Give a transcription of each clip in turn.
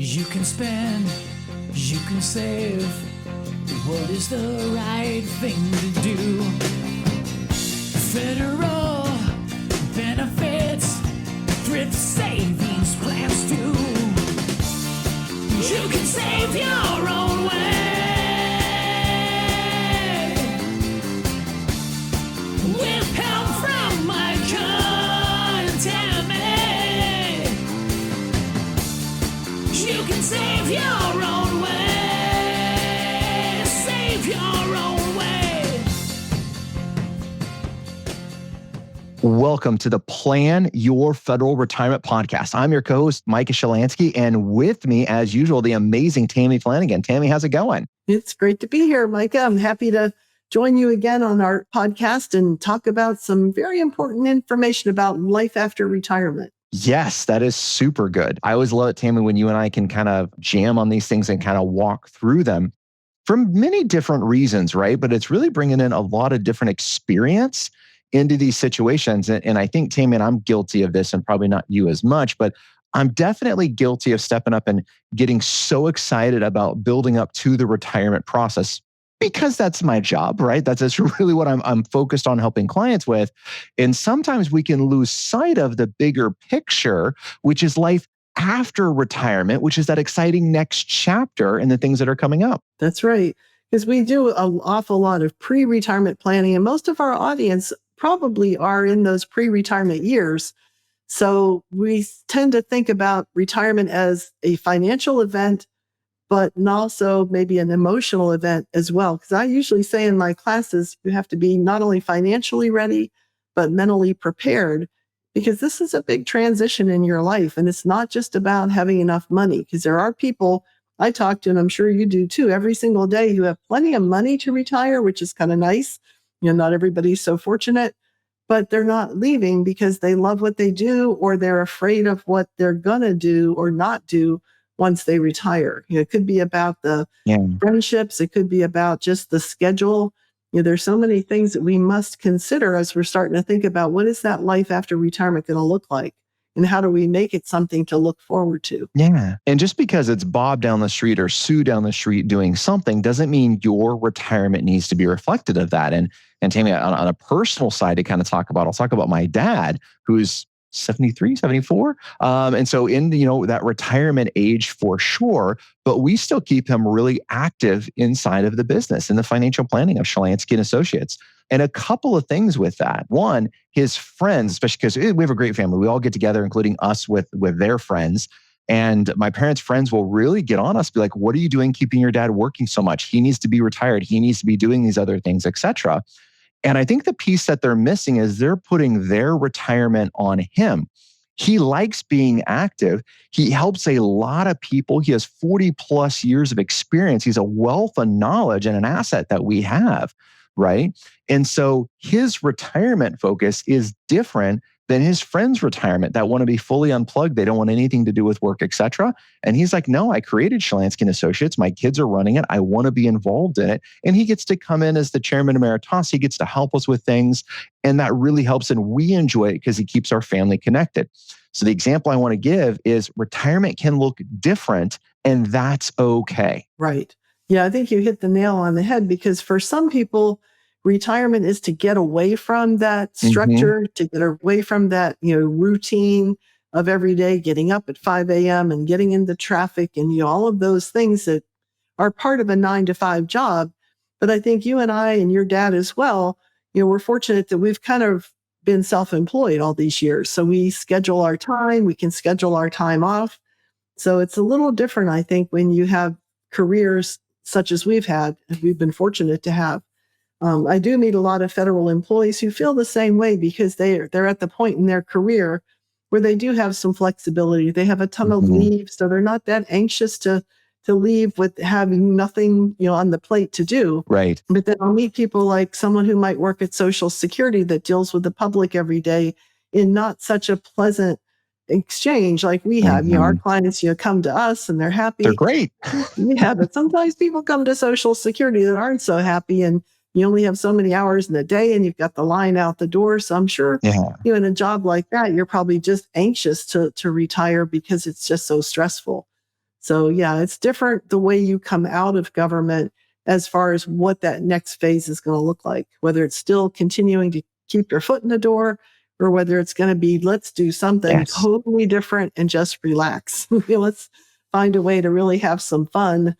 You can spend, you can save. What is the right thing to do? Federal benefits, thrift savings plans too. You can save your own way with help from Micah and Tammy. You can save your own way. Save your own way. Welcome to the Plan Your Federal Retirement Podcast. I'm your co-host, Micah Shilanski, and with me, as usual, the amazing Tammy Flanagan. Tammy, how's it going? It's great to be here, Micah. I'm happy to join you again on our podcast and talk about some very important information about life after retirement. Yes, that is super good. I always love it, Tammy, when you and I can kind of jam on these things and kind of walk through them for many different reasons, right? But it's really bringing in a lot of different experience into these situations. And I think, Tammy, and I'm guilty of this, and probably not you as much, but I'm definitely guilty of stepping up and getting so excited about building up to the retirement process because that's my job, right? That's really what I'm focused on helping clients with. And sometimes we can lose sight of the bigger picture, which is life after retirement, which is that exciting next chapter and the things that are coming up. That's right. Because we do an awful lot of pre-retirement planning, and most of our audience probably are in those pre-retirement years. So we tend to think about retirement as a financial event, but also maybe an emotional event as well. Because I usually say in my classes, you have to be not only financially ready, but mentally prepared, because this is a big transition in your life. And it's not just about having enough money, because there are people I talk to, and I'm sure you do too, every single day who have plenty of money to retire, which is kind of nice. Not everybody's so fortunate, but they're not leaving because they love what they do, or they're afraid of what they're going to do or not do once they retire. It could be about the friendships. It could be about just the schedule. There's so many things that we must consider as we're starting to think about what is that life after retirement going to look like? And how do we make it something to look forward to? Yeah. And just because it's Bob down the street or Sue down the street doing something doesn't mean your retirement needs to be reflected of that. And Tammy, on a personal side to kind of I'll talk about my dad, who's 73, 74. And so in, that retirement age for sure, but we still keep him really active inside of the business in the financial planning of Shilanski and Associates. And a couple of things with that. One, his friends, especially because we have a great family. We all get together, including us with their friends. And my parents' friends will really get on us, be like, what are you doing keeping your dad working so much? He needs to be retired. He needs to be doing these other things, etc. And I think the piece that they're missing is they're putting their retirement on him. He likes being active. He helps a lot of people. He has 40 plus years of experience. He's a wealth of knowledge and an asset that we have, right? And so his retirement focus is different than his friends' retirement that want to be fully unplugged. They don't want anything to do with work, etc. And he's like, no, I created Shilanski and Associates. My kids are running it. I want to be involved in it. And he gets to come in as the chairman emeritus. He gets to help us with things. And that really helps. And we enjoy it because he keeps our family connected. So the example I want to give is retirement can look different, and that's okay. Right. Yeah, I think you hit the nail on the head, because for some people, retirement is to get away from that structure, to get away from that, routine of every day, getting up at 5 a.m. and getting into traffic and all of those things that are part of a 9-to-5 job. But I think you and I and your dad as well, we're fortunate that we've kind of been self-employed all these years. So we schedule our time, we can schedule our time off. So it's a little different, I think, when you have careers such as we've had, and we've been fortunate to have. I do meet a lot of federal employees who feel the same way, because they're at the point in their career where they do have some flexibility. They have a ton of leave, so they're not that anxious to leave with having nothing, on the plate to do. Right. But then I'll meet people like someone who might work at Social Security that deals with the public every day in not such a pleasant exchange like we have. Our clients, come to us and they're happy. They're great. Yeah, but sometimes people come to Social Security that aren't so happy, and you only have so many hours in a day and you've got the line out the door. So I'm sure in a job like that, you're probably just anxious to retire because it's just so stressful. So yeah, it's different the way you come out of government as far as what that next phase is going to look like, whether it's still continuing to keep your foot in the door or whether it's going to be, let's do something Yes. totally different and just relax. Let's find a way to really have some fun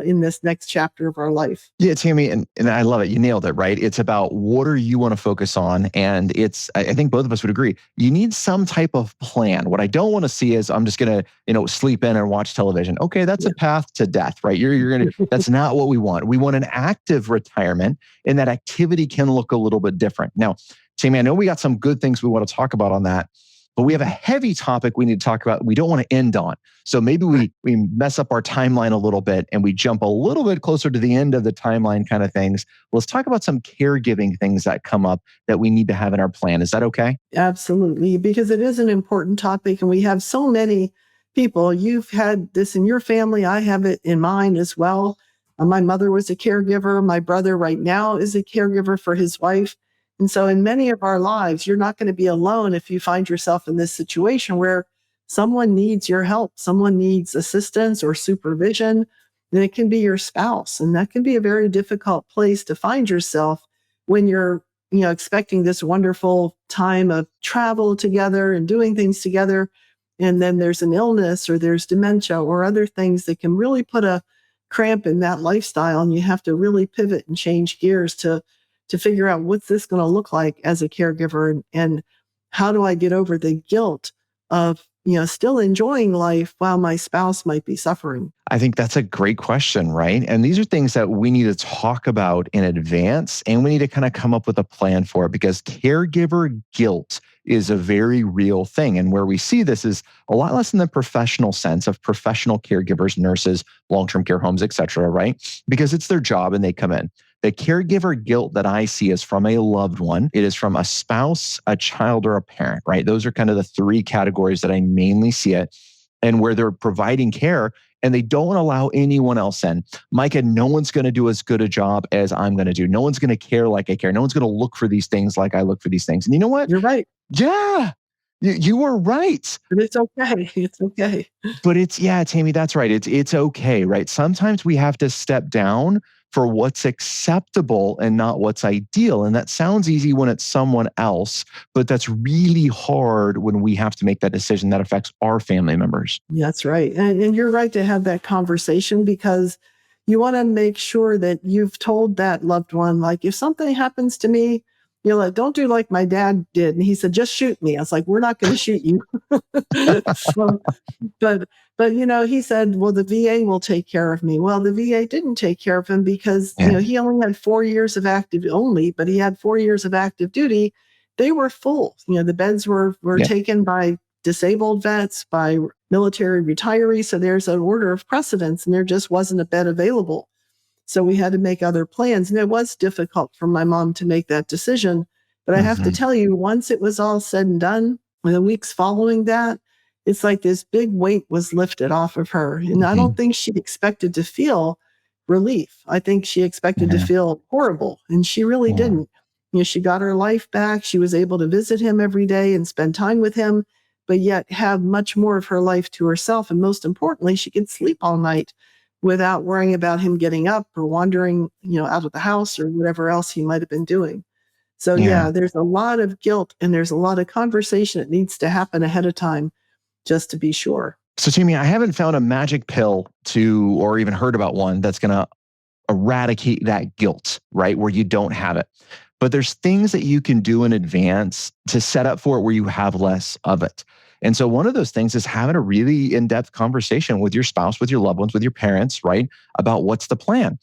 in this next chapter of our life. Yeah, Tammy, and I love it. You nailed it, right? It's about what do you want to focus on? And I think both of us would agree, you need some type of plan. What I don't want to see is I'm just going to, sleep in and watch television. Okay, that's a path to death, right? You're going to, that's not what we want. We want an active retirement, and that activity can look a little bit different. Now, Tammy, I know we got some good things we want to talk about on that, but we have a heavy topic we need to talk about we don't want to end on. So maybe we mess up our timeline a little bit and we jump a little bit closer to the end of the timeline kind of things. Let's talk about some caregiving things that come up that we need to have in our plan. Is that okay? Absolutely, because it is an important topic and we have so many people. You've had this in your family. I have it in mine as well. My mother was a caregiver. My brother right now is a caregiver for his wife. And so in many of our lives, you're not going to be alone if you find yourself in this situation where someone needs your help, someone needs assistance or supervision. And it can be your spouse. And that can be a very difficult place to find yourself when you're, expecting this wonderful time of travel together and doing things together. And then there's an illness or there's dementia or other things that can really put a cramp in that lifestyle. And you have to really pivot and change gears to figure out what's this going to look like as a caregiver and how do I get over the guilt of, still enjoying life while my spouse might be suffering. I think that's a great question, right? And these are things that we need to talk about in advance, and we need to kind of come up with a plan for it, because caregiver guilt is a very real thing. And where we see this is a lot less in the professional sense of professional caregivers, nurses, long-term care homes, et cetera, right? Because it's their job and they come in. The caregiver guilt that I see is from a loved one. It is from a spouse, a child, or a parent, right? Those are kind of the three categories that I mainly see it, and where they're providing care and they don't allow anyone else in. Micah, no one's going to do as good a job as I'm going to do. No one's going to care like I care. No one's going to look for these things like I look for these things. And you know what? You're right. Yeah, you are right. But it's okay. It's okay. But Tammy, that's right. It's okay, right? Sometimes we have to step down for what's acceptable and not what's ideal. And that sounds easy when it's someone else, but that's really hard when we have to make that decision that affects our family members. That's right. And you're right to have that conversation, because you want to make sure that you've told that loved one, like, if something happens to me, don't do like my dad did. And he said, just shoot me. I was like, we're not going to shoot you. So, but he said, well, the VA will take care of me. Well, the VA didn't take care of him because, he only had 4 years of but he had 4 years of active duty. They were full. The beds were taken by disabled vets, by military retirees. So there's an order of precedence, and there just wasn't a bed available. So we had to make other plans. And it was difficult for my mom to make that decision. But I have to tell you, once it was all said and done, in the weeks following that, it's like this big weight was lifted off of her. And I don't think she expected to feel relief. I think she expected to feel horrible. And she really didn't. She got her life back. She was able to visit him every day and spend time with him, but yet have much more of her life to herself. And most importantly, she could sleep all night without worrying about him getting up or wandering, out of the house or whatever else he might have been doing. So there's a lot of guilt and there's a lot of conversation that needs to happen ahead of time, just to be sure. So Tammy, I haven't found a magic pill or even heard about one that's going to eradicate that guilt, right? Where you don't have it. But there's things that you can do in advance to set up for it where you have less of it. And so one of those things is having a really in-depth conversation with your spouse, with your loved ones, with your parents, right? About what's the plan.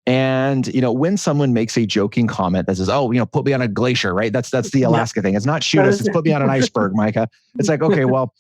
And, when someone makes a joking comment that says, oh, put me on a glacier, right? That's the Alaska thing. It's not shoot us, it's put me on an iceberg, Micah. It's like, okay, well,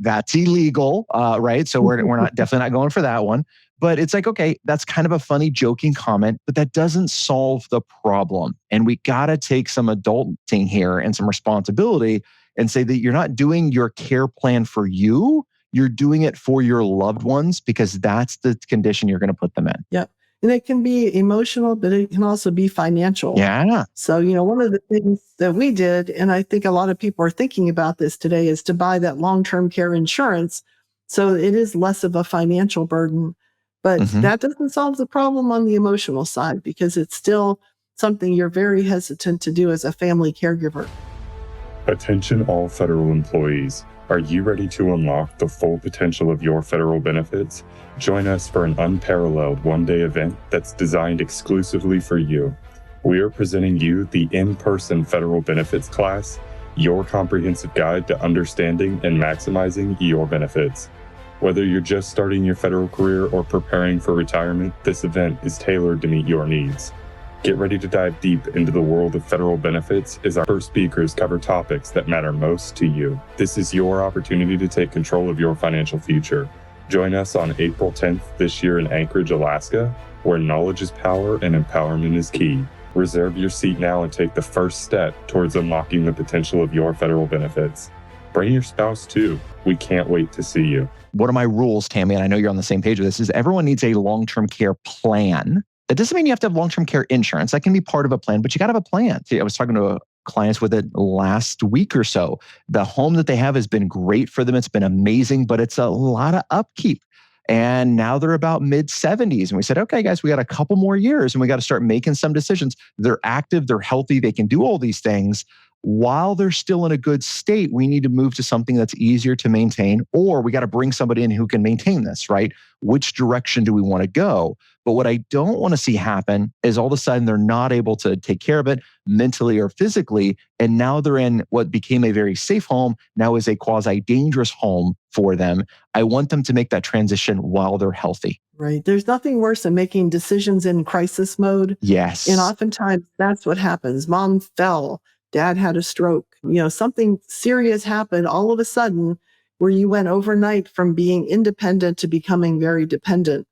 that's illegal, right? So we're definitely not going for that one. But it's like, okay, that's kind of a funny joking comment, but that doesn't solve the problem. And we got to take some adulting here and some responsibility and say that you're not doing your care plan for you, you're doing it for your loved ones, because that's the condition you're going to put them in. Yep. And it can be emotional, but it can also be financial. Yeah. So, one of the things that we did, and I think a lot of people are thinking about this today, is to buy that long-term care insurance. So it is less of a financial burden, but that doesn't solve the problem on the emotional side because it's still something you're very hesitant to do as a family caregiver. Attention all federal employees. Are you ready to unlock the full potential of your federal benefits? Join us for an unparalleled one-day event that's designed exclusively for you. We are presenting you the in-person federal benefits class, your comprehensive guide to understanding and maximizing your benefits. Whether you're just starting your federal career or preparing for retirement, this event is tailored to meet your needs. Get ready to dive deep into the world of federal benefits as our first speakers cover topics that matter most to you. This is your opportunity to take control of your financial future. Join us on April 10th this year in Anchorage, Alaska, where knowledge is power and empowerment is key. Reserve your seat now and take the first step towards unlocking the potential of your federal benefits. Bring your spouse too. We can't wait to see you. One of my rules, Tammy, and I know you're on the same page with this, is everyone needs a long-term care plan. That doesn't mean you have to have long-term care insurance. That can be part of a plan, but you got to have a plan. See, I was talking to clients with it last week or so. The home that they have has been great for them. It's been amazing, but it's a lot of upkeep. And now they're about mid-70s. And we said, okay, guys, we got a couple more years and we got to start making some decisions. They're active, they're healthy, they can do all these things. While they're still in a good state, we need to move to something that's easier to maintain, or we got to bring somebody in who can maintain this, right? Which direction do we want to go? But what I don't want to see happen is all of a sudden they're not able to take care of it mentally or physically. And now they're in what became a very safe home, now is a quasi-dangerous home for them. I want them to make that transition while they're healthy. Right. There's nothing worse than making decisions in crisis mode. Yes. And oftentimes that's what happens. Mom fell. Dad had a stroke. Something serious happened all of a sudden where you went overnight from being independent to becoming very dependent.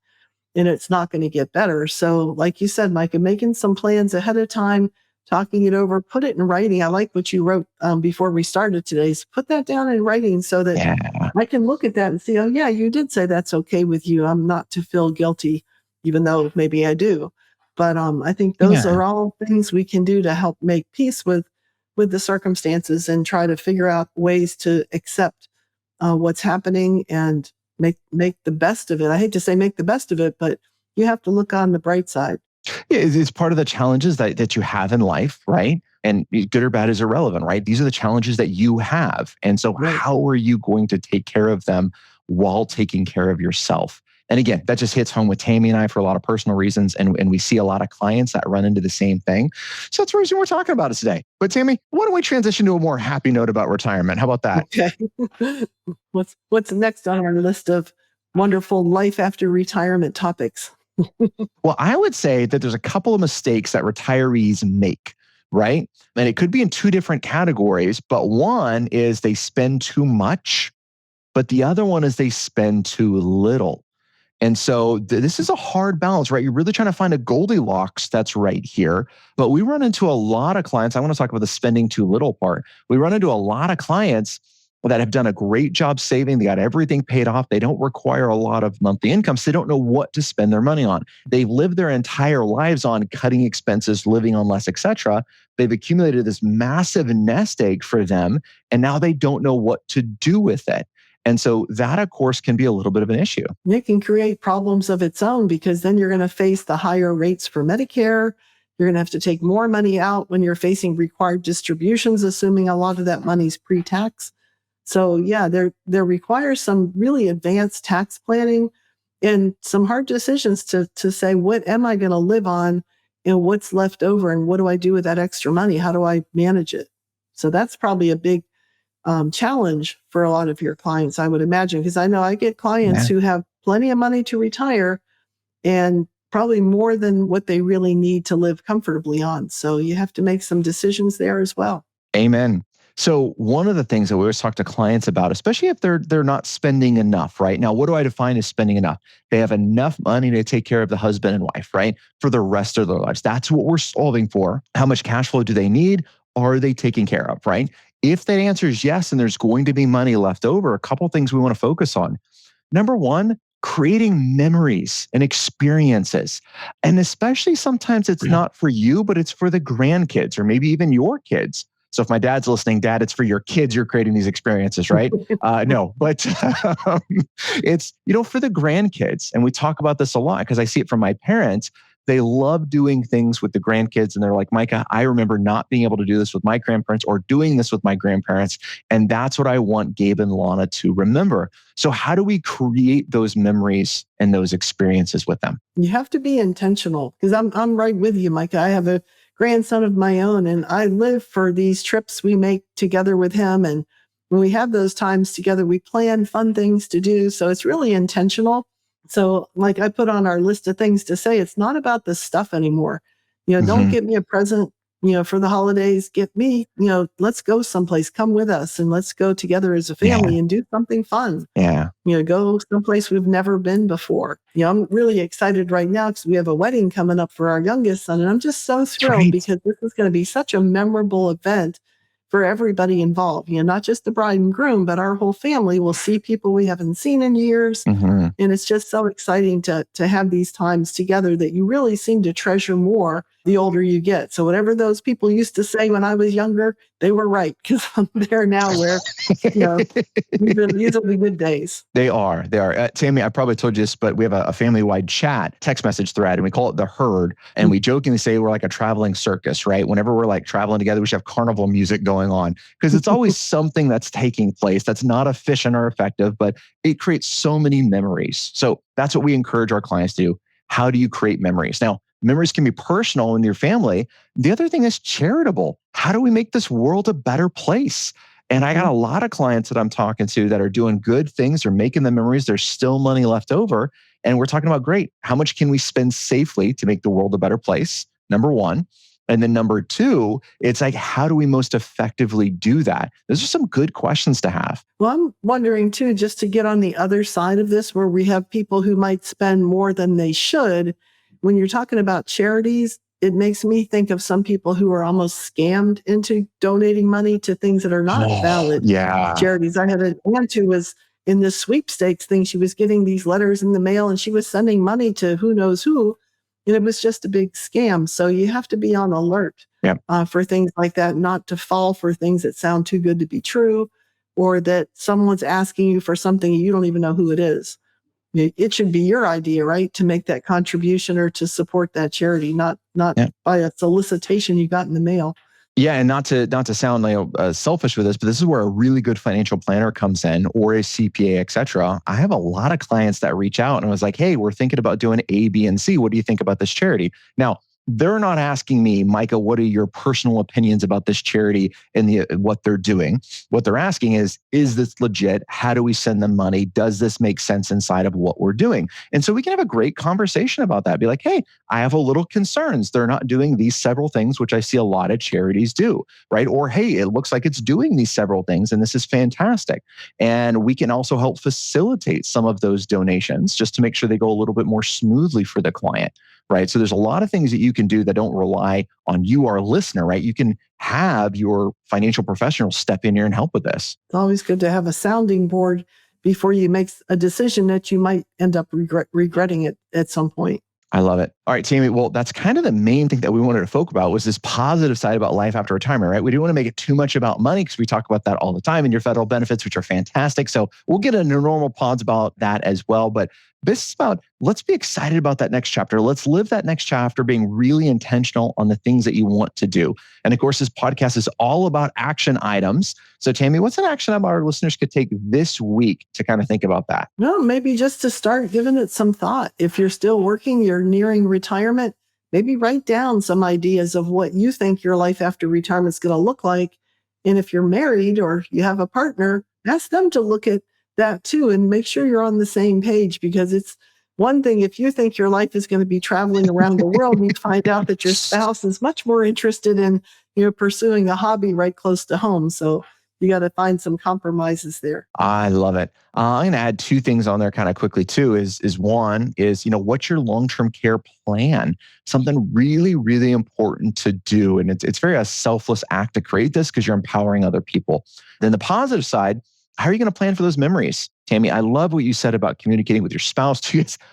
And it's not going to get better. So like you said, Micah, making some plans ahead of time, talking it over, put it in writing. I like what you wrote before we started today. So put that down in writing so that I can look at that and see, oh yeah, you did say that's okay with you. I'm not to feel guilty, even though maybe I do. But I think those are all things we can do to help make peace with the circumstances and try to figure out ways to accept what's happening and make the best of it. I hate to say make the best of it, but you have to look on the bright side. Yeah, it's part of the challenges that you have in life, right? And good or bad is irrelevant, right? These are the challenges that you have. And so how are you going to take care of them while taking care of yourself? And again, that just hits home with Tammy and I for a lot of personal reasons. And we see a lot of clients that run into the same thing. So that's the reason we're talking about it today. But Tammy, why don't we transition to a more happy note about retirement? How about that? Okay. What's next on our list of wonderful life after retirement topics? Well, I would say that there's a couple of mistakes that retirees make, right? And it could be in two different categories, but one is they spend too much, but the other one is they spend too little. And so this is a hard balance, right? You're really trying to find a Goldilocks that's right here. But we run into a lot of clients. I want to talk about the spending too little part. We run into a lot of clients that have done a great job saving. They got everything paid off. They don't require a lot of monthly income, so they don't know what to spend their money on. They've lived their entire lives on cutting expenses, living on less, etc. They've accumulated this massive nest egg for them, and now they don't know what to do with it. And so that, of course, can be a little bit of an issue. It can create problems of its own because then you're going to face the higher rates for Medicare. You're going to have to take more money out when you're facing required distributions, assuming a lot of that money's pre-tax. So yeah, there requires some really advanced tax planning and some hard decisions to say, what am I going to live on and what's left over and what do I do with that extra money? How do I manage it? So that's probably a big challenge for a lot of your clients, I would imagine, because I know I get clients who have plenty of money to retire and probably more than what they really need to live comfortably on. So you have to make some decisions there as well. Amen. So one of the things that we always talk to clients about, especially if they're not spending enough, right? Now, what do I define as spending enough? They have enough money to take care of the husband and wife, right? For the rest of their lives. That's what we're solving for. How much cash flow do they need? Are they taken care of, right? If that answer is yes, and there's going to be money left over, a couple of things we want to focus on. Number one, creating memories and experiences. And especially sometimes it's not for you, but it's for the grandkids or maybe even your kids. So if my dad's listening, Dad, it's for your kids. You're creating these experiences, right? No, but it's, for the grandkids. And we talk about this a lot because I see it from my parents. They love doing things with the grandkids. And they're like, Micah, I remember not being able to do this with my grandparents or doing this with my grandparents. And that's what I want Gabe and Lana to remember. So how do we create those memories and those experiences with them? You have to be intentional, because I'm right with you, Micah. I have a grandson of my own, and I live for these trips we make together with him. And when we have those times together, we plan fun things to do. So it's really intentional. So like I put on our list of things to say, it's not about the stuff anymore. Don't get me a present, for the holidays. Get me, let's go someplace, come with us, and let's go together as a family and do something fun. Yeah. Go someplace we've never been before. I'm really excited right now because we have a wedding coming up for our youngest son. And I'm just so thrilled because this is going to be such a memorable event for everybody involved. Not just the bride and groom, but our whole family will see people we haven't seen in years. And it's just so exciting to have these times together that you really seem to treasure more the older you get. So whatever those people used to say when I was younger, they were right, because I'm there now where, these will be good days. They are. Tammy, I probably told you this, but we have a family-wide chat text message thread, and we call it the herd. And we jokingly say we're like a traveling circus, right? Whenever we're like traveling together, we should have carnival music going on, because it's always something that's taking place that's not efficient or effective, but it creates so many memories. So that's what we encourage our clients to do. How do you create memories? Now, memories can be personal in your family. The other thing is charitable. How do we make this world a better place? And I got a lot of clients that I'm talking to that are doing good things. They're making the memories. There's still money left over. And we're talking about, great, how much can we spend safely to make the world a better place? Number one. And then number two, it's like, how do we most effectively do that? Those are some good questions to have. Well, I'm wondering too, just to get on the other side of this, where we have people who might spend more than they should. When you're talking about charities, it makes me think of some people who are almost scammed into donating money to things that are not valid charities. I had an aunt who was in this sweepstakes thing. She was getting these letters in the mail, and she was sending money to who knows who. And it was just a big scam. So you have to be on alert for things like that, not to fall for things that sound too good to be true, or that someone's asking you for something you don't even know who it is. It should be your idea, right, to make that contribution or to support that charity, not by a solicitation you got in the mail. Yeah, and not to sound selfish with this, but this is where a really good financial planner comes in, or a CPA, et cetera. I have a lot of clients that reach out and was like, hey, we're thinking about doing A, B, and C. What do you think about this charity? Now, they're not asking me, Micah, what are your personal opinions about this charity and what they're doing? What they're asking is this legit? How do we send them money? Does this make sense inside of what we're doing? And so we can have a great conversation about that. Be like, hey, I have a little concerns. They're not doing these several things, which I see a lot of charities do, right? Or, hey, it looks like it's doing these several things, and this is fantastic. And we can also help facilitate some of those donations just to make sure they go a little bit more smoothly for the client. Right. So there's a lot of things that you can do that don't rely on you, our listener, right? You can have your financial professional step in here and help with this. It's always good to have a sounding board before you make a decision that you might end up regretting it at some point. I love it. All right, Tammy. Well, that's kind of the main thing that we wanted to focus about, was this positive side about life after retirement, right? We didn't want to make it too much about money, because we talk about that all the time in your federal benefits, which are fantastic. So we'll get into normal pods about that as well. But this is about, let's be excited about that next chapter. Let's live that next chapter being really intentional on the things that you want to do. And of course, this podcast is all about action items. So Tammy, what's an action item our listeners could take this week to kind of think about that? Well, maybe just to start giving it some thought. If you're still working, you're nearing retirement, maybe write down some ideas of what you think your life after retirement is going to look like. And if you're married or you have a partner, ask them to look at that too, and make sure you're on the same page, because it's one thing if you think your life is going to be traveling around the world and you find out that your spouse is much more interested in pursuing a hobby right close to home. So you got to find some compromises there. I love it. I'm going to add two things on there kind of quickly too. One is what's your long-term care plan? Something really, really important to do, and it's very a selfless act to create this, because you're empowering other people. Then the positive side, how are you going to plan for those memories? Tammy, I love what you said about communicating with your spouse.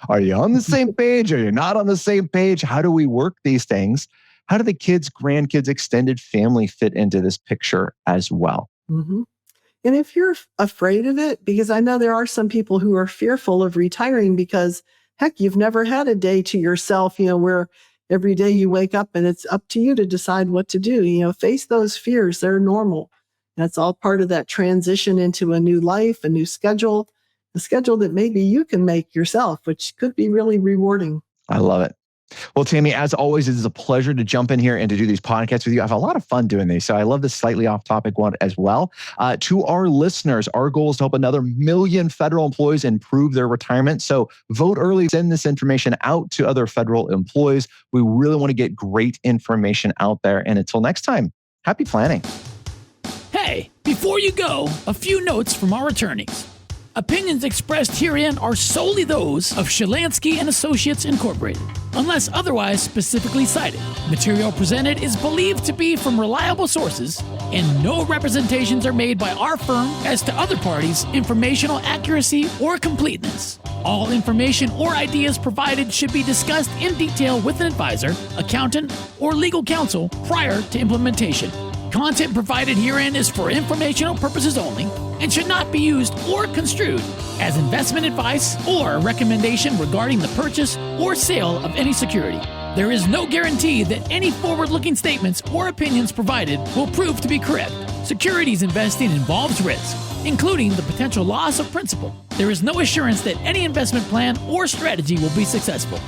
Are you on the same page? Are you not on the same page? How do we work these things? how do the kids, grandkids, extended family fit into this picture as well? Mm-hmm. And if you're afraid of it, because I know there are some people who are fearful of retiring because, heck, you've never had a day to yourself, where every day you wake up and it's up to you to decide what to do. Face those fears. They're normal. That's all part of that transition into a new life, a new schedule, a schedule that maybe you can make yourself, which could be really rewarding. I love it. Well, Tammy, as always, it is a pleasure to jump in here and to do these podcasts with you. I have a lot of fun doing these, so I love this slightly off-topic one as well. To our listeners, our goal is to help another 1 million federal employees improve their retirement. So vote early, send this information out to other federal employees. We really want to get great information out there. And until next time, happy planning. Hey, before you go, a few notes from our attorneys. Opinions expressed herein are solely those of Shilanski and Associates Incorporated, unless otherwise specifically cited. Material presented is believed to be from reliable sources, and no representations are made by our firm as to other parties' informational accuracy or completeness. All information or ideas provided should be discussed in detail with an advisor, accountant, or legal counsel prior to implementation. Content provided herein is for informational purposes only and should not be used or construed as investment advice or recommendation regarding the purchase or sale of any security. There is no guarantee that any forward-looking statements or opinions provided will prove to be correct. Securities investing involves risk, including the potential loss of principal. There is no assurance that any investment plan or strategy will be successful.